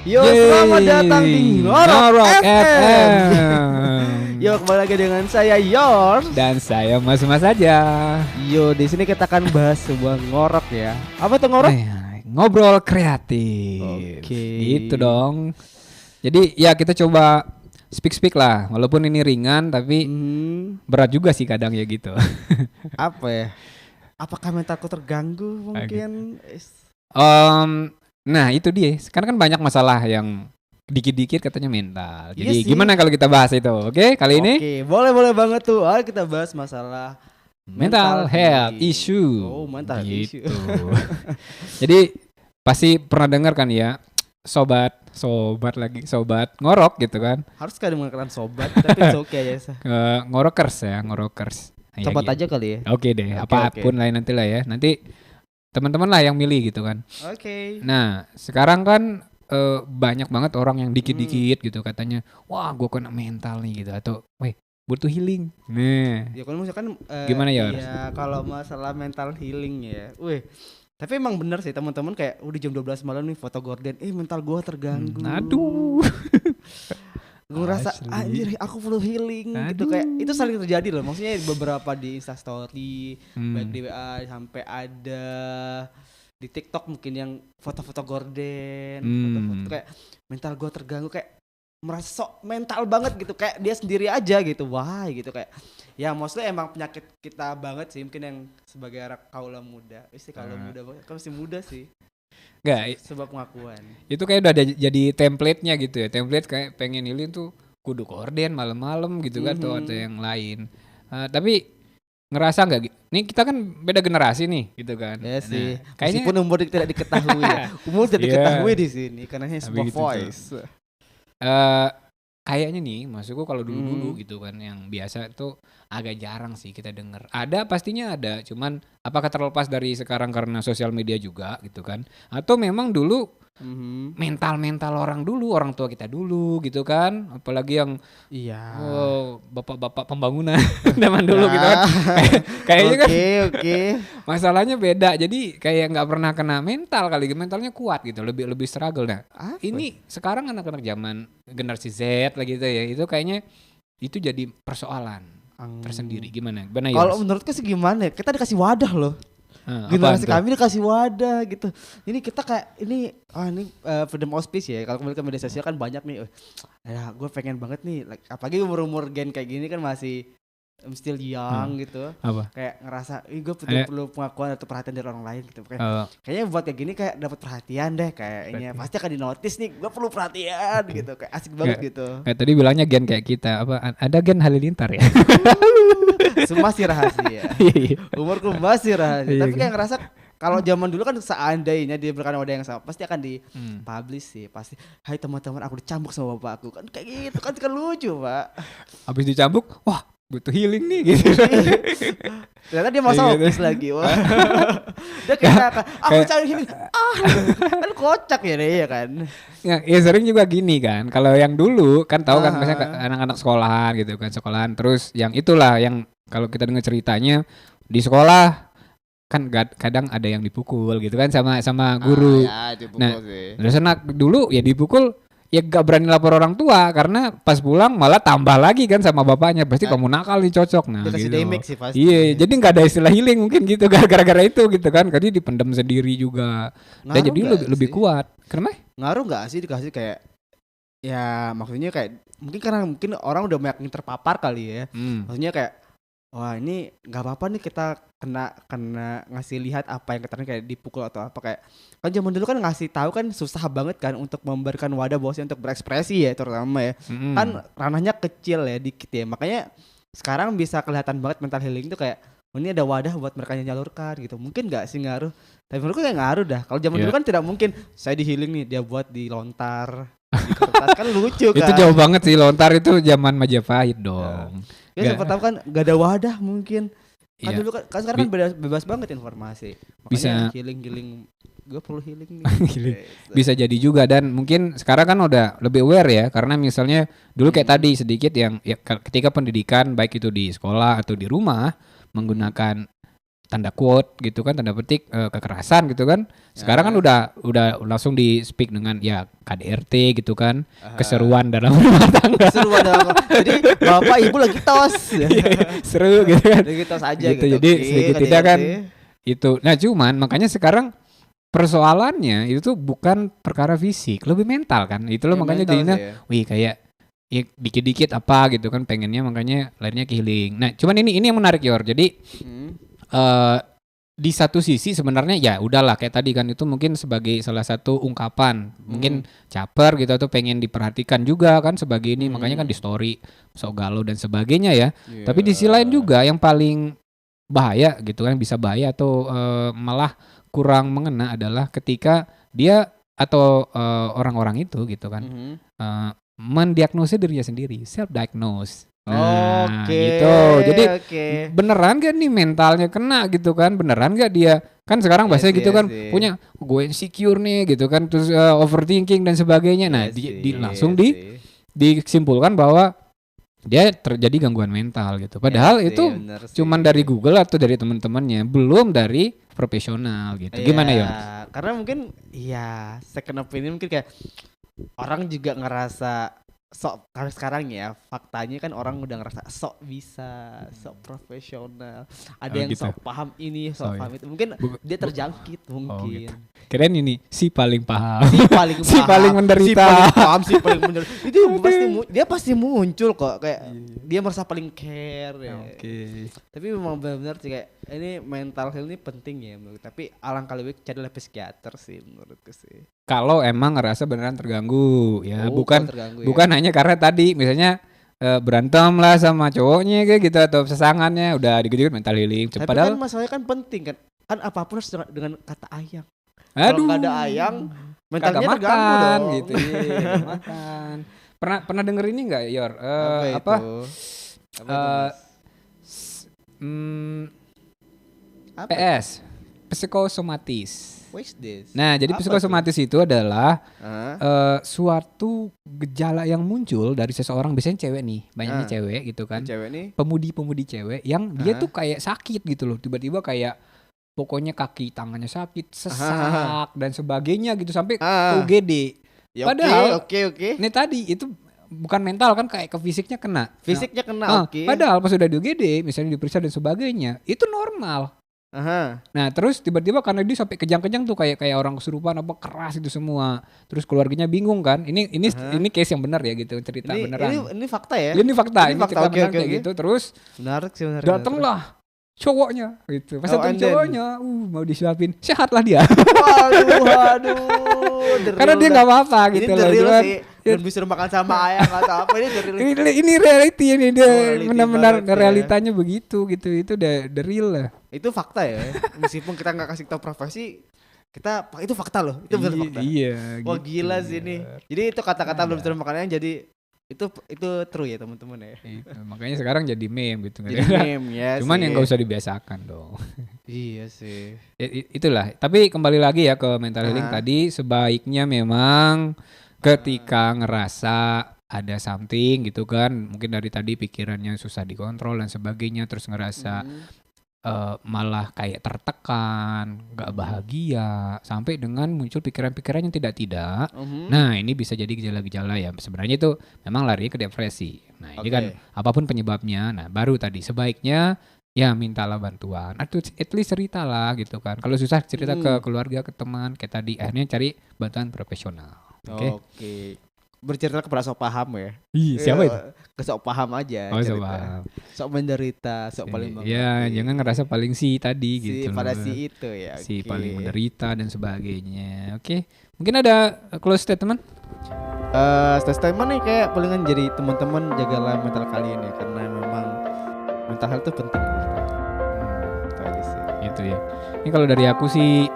Yo, selamat datang di Ngorok FM. Yo, kembali lagi dengan saya Yours dan saya Mas aja. Yo, di sini kita akan bahas sebuah ngorok ya. Apa tuh ngorok? Ngobrol kreatif. Oke. Gitu dong. Jadi ya kita coba speak lah. Walaupun ini ringan tapi berat juga sih kadang ya gitu. Apa ya? Apakah mentalku terganggu mungkin? Nah itu dia. Sekarang kan banyak masalah yang dikit-dikit katanya mental. Jadi Iya gimana kalau kita bahas itu? Oke, kali ini? Oke, boleh banget tuh. Ayo kita bahas masalah mental health issue. Oh, mental gitu. issue. Jadi pasti pernah dengar kan ya, sobat ngorok gitu kan. Harus kadang mengatakan sobat, tapi it's okay aja. Ngorokers. Sobat Ya, aja kali ya. Oke deh, apapun lain nanti lah ya. Nanti teman-teman lah yang milih gitu kan. Oke. Nah, sekarang kan banyak banget orang yang dikit-dikit gitu katanya, wah gue kena mental nih gitu, atau weh butuh healing. Nah, ya kalau misalkan gimana ya? Ya kalau masalah mental healing ya, tapi emang bener sih teman-teman kayak udah jam 12 malam nih foto gorden, mental gua terganggu. Aduh. Gue ngerasa anjir aku perlu healing. Gitu, kayak itu saling terjadi loh. Maksudnya beberapa di Instastory, baik di WA sampai ada di TikTok mungkin yang foto-foto gorden, foto-foto kayak mental gua terganggu, kayak merasa sok mental banget gitu, kayak dia sendiri aja gitu. Wah gitu, kayak ya maksudnya emang penyakit kita banget sih, mungkin yang sebagai anak kaula muda. Kaula muda banget, kan masih muda sih. Enggak, sebab pengakuan. Itu kayak udah jadi template-nya gitu ya. Template kayak pengen healing tuh kudu gorden malam-malam gitu kan, atau yang lain. Tapi ngerasa enggak? Nih kita kan beda generasi nih gitu kan. Ya sih. Kayaknya meskipun umur tidak diketahui ya. Umur tidak diketahui di sini karena hanya sebuah gitu voice. Kayaknya nih maksudku kalau dulu gitu kan yang biasa tuh agak jarang sih kita denger. Ada, pastinya ada, cuman apakah terlepas dari sekarang karena sosial media juga gitu kan, atau memang dulu mental orang dulu, orang tua kita dulu gitu kan, apalagi yang bapak-bapak pembangunan zaman dulu gitu kan. Kayaknya kan masalahnya beda, jadi kayak nggak pernah kena mental kali, mentalnya kuat gitu, lebih struggle. Nah ini sekarang anak-anak zaman generasi Z lagi gitu ya, itu kayaknya itu jadi persoalan tersendiri. Gimana kalau menurutku sih gimana ya, kita dikasih wadah loh. Generasi kami dikasih wadah gitu. Ini kita kayak ini freedom of speech ya. Kalau kembali ke media sosial kan banyak nih. Ya gue pengen banget nih, apalagi umur gen kayak gini kan masih still young gitu. Kayak ngerasa gue perlu pengakuan atau perhatian dari orang lain gitu. Kayaknya buat kayak gini kayak dapat perhatian deh kayaknya. Pasti akan dinotis nih, gue perlu perhatian gitu. Kayak asik banget gitu. Kayak tadi bilangnya gen kayak kita, ada gen Halilintar ya. Masih rahasia. Umurku masih rahasia. Tapi kayak ngerasa kalau zaman dulu kan seandainya diberikan wadah yang sama pasti akan di-publish sih. Pasti, hai teman-teman aku dicambuk sama bapakku. Kan kayak gitu kan lucu, Pak. Habis dicambuk, wah butuh healing nih gitu. Ternyata dia mau sopis lagi. Wah. Dia kayak aku cari healing. Kan kocak ya deh ya kan. Ya sering juga gini kan. Kalau yang dulu kan tahu kan misalnya anak-anak sekolahan gitu kan, sekolahan terus yang itulah yang kalau kita dengar ceritanya di sekolah kan kadang ada yang dipukul gitu kan sama guru. Nah, terus anak dulu ya dipukul ya gak berani lapor orang tua karena pas pulang malah tambah lagi kan sama bapaknya, pasti kamu nakal nih, cocok. Nah gitu. Sih pasti. Iya, jadi gak ada istilah healing mungkin gitu gara-gara itu gitu kan. Jadi dipendam sendiri juga. Dan jadi lebih kuat. Kenapa? Ngaruh gak sih dikasih kayak, ya maksudnya kayak mungkin karena orang udah banyak yang terpapar kali ya. Maksudnya kayak wah ini nggak apa-apa nih kita kena ngasih lihat apa yang katanya kayak dipukul atau apa, kayak kan zaman dulu kan ngasih tahu kan susah banget kan untuk memberikan wadah bosnya untuk berekspresi ya, terutama ya kan ranahnya kecil ya, dikit ya, makanya sekarang bisa kelihatan banget mental healing itu kayak ini ada wadah buat mereka nyalurkan gitu. Mungkin nggak sih ngaruh, tapi menurutku kayak ngaruh dah. Kalau zaman dulu kan tidak mungkin saya di healing nih dia buat di lontar di kertas kan lucu kan. Itu jauh banget sih, lontar itu zaman Majapahit dong. Ya siapa tahu kan gak ada wadah mungkin. Kan dulu kan sekarang kan bebas banget informasi. Makanya bisa healing. Gue perlu healing nih. Bisa jadi juga, dan mungkin sekarang kan udah lebih aware ya, karena misalnya dulu kayak tadi sedikit yang ya ketika pendidikan baik itu di sekolah atau di rumah menggunakan tanda quote gitu kan, tanda petik kekerasan gitu kan. Sekarang kan udah langsung di speak dengan ya KDRT gitu kan, keseruan dalam rumah tangga. Keseruan dalam. Jadi bapak ibu lagi tos. Seru gitu kan. Lagi tos aja gitu. gitu. Jadi sedikit tidak kan itu. Nah cuman makanya sekarang persoalannya itu tuh bukan perkara fisik, lebih mental kan. Itulah Ya, makanya mental jadinya, sih ya. wih kayak ya, dikit-dikit apa gitu kan pengennya, makanya larinya ke healing. Nah cuman ini yang menarik Yor. Jadi di satu sisi sebenarnya ya udahlah kayak tadi kan, itu mungkin sebagai salah satu ungkapan, mungkin caper gitu atau pengen diperhatikan juga kan sebagai ini, makanya kan di story sok galau dan sebagainya ya. Tapi di sisi lain juga yang paling bahaya gitu kan, bisa bahaya atau malah kurang mengena adalah ketika dia atau orang-orang itu gitu kan mendiagnosis dirinya sendiri, self diagnose. Nah, gitu. Jadi beneran gak nih mentalnya kena gitu kan? Beneran gak dia kan sekarang bahasa gitu kan punya gue insecure nih gitu kan, terus overthinking dan sebagainya. Nah, langsung disimpulkan bahwa dia terjadi gangguan mental gitu. Padahal itu cuman dari Google atau dari teman-temannya, belum dari profesional gitu. Gimana ya? Karena mungkin ya second opinion mungkin kayak orang juga ngerasa sok, karena sekarang ya faktanya kan orang udah ngerasa sok bisa, sok profesional. Ada yang gitu. sok paham ini, sok paham itu. Mungkin dia terjangkit mungkin. Gitu. Keren ini si paling paham. Si paling paham. Si paling menderita. Si paling paham, si paling menderita. Itu dia pasti muncul kok, kayak dia merasa paling care ya. Tapi memang benar-benar sih kayak ini mental health ini penting ya menurut. Tapi alangkah lebih carilah psikiater sih menurutku sih. Kalau emang ngerasa beneran terganggu ya, bukan ya. Hanya karena tadi misalnya berantem lah sama cowoknya kayak gitu atau sesangannya udah digigit mental healing. Tapi Padahal kan masalahnya kan penting kan apapun harus dengan kata ayang. Aduh, kalau nggak ada ayang mentalnya terganggu dong gitu. Iya, makan. Pernah denger ini nggak Yor? apa PS psikosomatis. What's this? Nah, jadi Apa psikosomatis itu adalah suatu gejala yang muncul dari seseorang, biasanya cewek nih, banyaknya cewek gitu kan. Cewek nih? Pemudi cewek yang dia tuh kayak sakit gitu loh, tiba-tiba kayak pokoknya kaki tangannya sakit, sesak dan sebagainya gitu sampai UGD. Ya, padahal oke. Ini tadi itu bukan mental kan, kayak ke fisiknya kena. Fisiknya kena, oke. Padahal pas udah di UGD, misalnya diperiksa dan sebagainya, itu normal. Nah terus tiba-tiba karena dia sampai kejang-kejang tuh kayak orang kesurupan apa keras itu semua, terus keluarganya bingung kan, ini case yang benar ya gitu, cerita beneran. Ini fakta ya? Ini fakta, ini cerita beneran kayak okay. gitu. Terus menarik sih, datanglah cowoknya gitu, pas datang cowoknya mau disuapin, sehatlah dia. Waduh, karena dia nggak apa-apa gitu loh. Sih. Belum bisa makan sama ayam atau apa, ini ini reality ini dia benar-benar realitanya begitu gitu, itu the real lah. Itu fakta ya, meskipun kita nggak kasih tahu profesi, itu fakta loh, itu benar fakta. Iya. Wah gitu, gila sih ini. Jadi itu kata-kata belum bisa makan ayam, jadi itu true ya teman-teman ya. Makanya sekarang jadi meme gitu. Jadi meme ya. Cuman yang nggak usah dibiasakan dong. Iya sih. Itulah. Tapi kembali lagi ya ke mental healing tadi, sebaiknya memang ketika ngerasa ada something gitu kan, mungkin dari tadi pikirannya susah dikontrol dan sebagainya, terus ngerasa malah kayak tertekan, gak bahagia, sampai dengan muncul pikiran-pikiran yang tidak. Nah ini bisa jadi gejala-gejala ya, sebenarnya itu memang lari ke depresi. Nah ini kan apapun penyebabnya, nah baru tadi sebaiknya ya mintalah bantuan, atau at least ceritalah gitu kan. Kalau susah cerita ke keluarga, ke teman, kayak tadi, akhirnya cari bantuan profesional. Oke. Bercerita kepada sok paham ya. Siapa itu? Ke sok paham aja. Sok paham. Sok menderita, sok paling mengerti. Ya, jangan ngerasa paling si tadi gitu. Pada si itu ya. Si paling menderita dan sebagainya. Oke. Mungkin ada close statement? Statement nih kayak palingan jadi teman-teman jagalah mental kalian ya, karena memang mental health itu penting. Itu aja sih. Itu ya. Ini kalau dari aku sih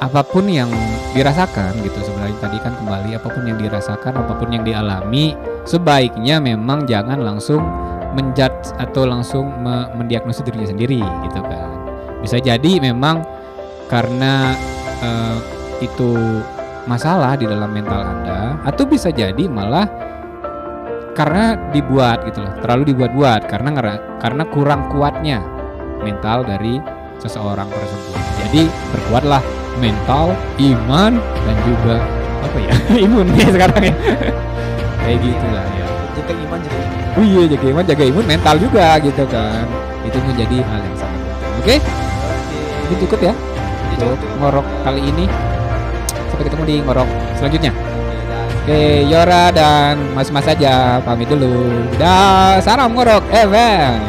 apapun yang dirasakan gitu, sebenarnya tadi kan kembali, apapun yang dirasakan, apapun yang dialami, sebaiknya memang jangan langsung menjudge atau langsung mendiagnosis dirinya sendiri gitu kan. Bisa jadi memang karena itu masalah di dalam mental Anda, atau bisa jadi malah karena dibuat gitu loh, terlalu dibuat-buat karena kurang kuatnya mental dari seseorang tersebut. Jadi perkuatlah mental, iman, dan juga apa ya imun ya sekarang ya. Kayak gitu lah ya. Jaga iman, jaga iman. Oh iya, jaga iman, jaga imun, mental juga gitu kan. Itu menjadi hal yang sangat penting. Oke? Itu cukup ya untuk ngorok kali ini. Sampai ketemu di ngorok selanjutnya. Oke, Yora dan Mas-mas saja pamit dulu. Dah, salam ngorok FM.